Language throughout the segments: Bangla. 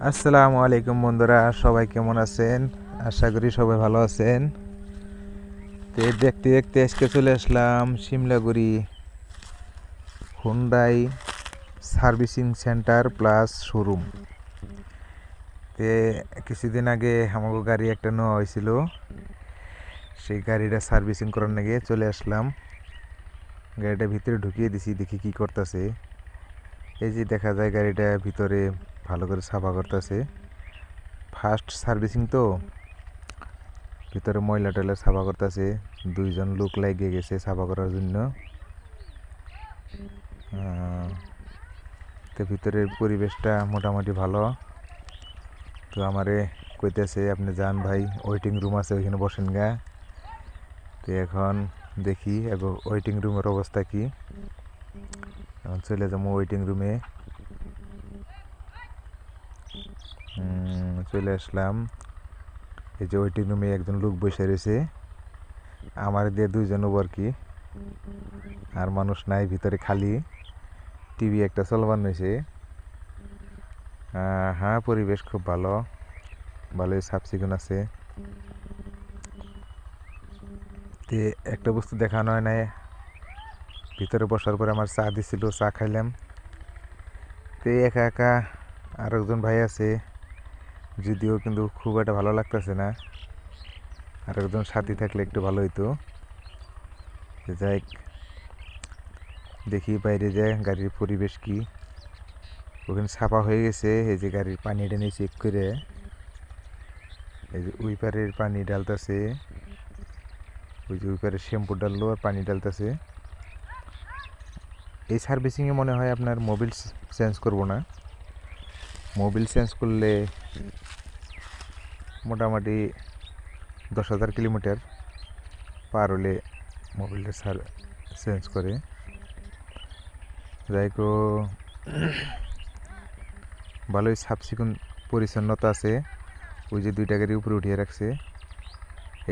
আসসালামু আলাইকুম বন্ধুরা, সবাই কেমন আছেন? আশা করি সবাই ভালো আছেন। তো দেখতে দেখতে আজকে চলে আসলাম Shimlaguri Hyundai servicing centre plus showroom. তে কিছুদিন আগে আমাকে গাড়ি একটা নেওয়া হয়েছিল, সেই গাড়িটা সার্ভিসিং করার নাকি চলে আসলাম। গাড়িটা ভিতরে ঢুকিয়ে দিছি, দেখি কি করতেছে। এই যে দেখা যায় গাড়িটা ভিতরে ভালো করে সাফা করতেছে। ফার্স্ট সার্ভিসিং তো, ভিতরে ময়লা টয়লা সাফা করতেছে। দুইজন লোক লাগিয়ে গেছে সাফা করার জন্য। তো ভিতরের পরিবেশটা মোটামুটি ভালো। তো আমারে কইতেছে, আপনি যান ভাই, ওয়েটিং রুম আছে ওইখানে বসেন গা। তো এখন দেখি ওয়েটিং রুমের অবস্থা কি। এখন চলে যাবো ওয়েটিং রুমে। চলে আসলাম। এই যে ওয়েটিং রুমে একজন লোক বসে রয়েছে, আমার দিয়ে দুইজন আর কি, আর মানুষ নাই, ভিতরে খালি। টিভি একটা চলবার হয়েছে। হ্যাঁ, পরিবেশ খুব ভালো, ভালোই সাফ চিকুন আছে। তে একটা বস্তু দেখানো হয় নাই, ভিতরে বসার পরে আমার চা দিছিল, চা খাইলাম। তে একা একা আর একজন ভাই আছে, যদিও কিন্তু খুব একটা ভালো লাগতেছে না। আর একজন সাথী থাকলে একটু ভালো হইতো। যাই দেখি বাইরে যায় গাড়ির পরিবেশ কি। ওখানে ছাপা হয়ে গেছে। এই যে গাড়ির পানিটা নিয়ে চেক করে, এই যে উইপারের পানি ডালতেছে, ওই যে উইপারের শ্যাম্পু ডাললো আর পানি ডালতেছে। এই সার্ভিসিংয়ে মনে হয় আপনার মোবিল চেঞ্জ করব না। মোবিল চেঞ্জ করলে মোটামুটি 10,000 কিলোমিটার পার হলে মোবিলটা চেঞ্জ করে। যাই হোক, ভালোই সাফ চিকুন পরিচ্ছন্নতা আছে। ওই যে দুইটা গাড়ি উপরে উঠিয়ে রাখছে।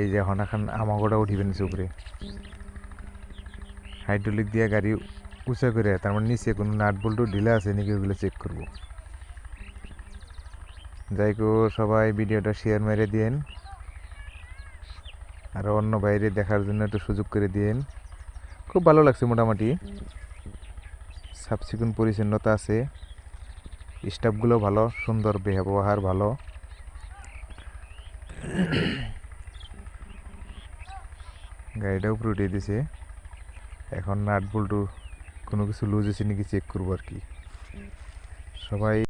এই যে এখন আমাগোটা উঠিবেন উপরে, হাইড্রোলিক দিয়ে গাড়ি উঁচা করে, তার মানে নিচে কোনো নাট বল্টু ঢিলা আছে নাকি ওগুলো চেক করবো। যাই হোক, সবাই ভিডিওটা শেয়ার মেরে দিন, আর অন্য বাইরে দেখার জন্য একটু সুযোগ করে দিন। খুব ভালো লাগছে, মোটামুটি সাফ চিকুন পরিচ্ছন্নতা আছে, স্টাফগুলো ভালো, সুন্দর ব্যবহার ভালো। গাড়িটা উপরে উঠিয়ে দিছে, এখন নাট বল্টু কোনো কিছু লুজ আছে নাকি চেক করবো আর কি। সবাই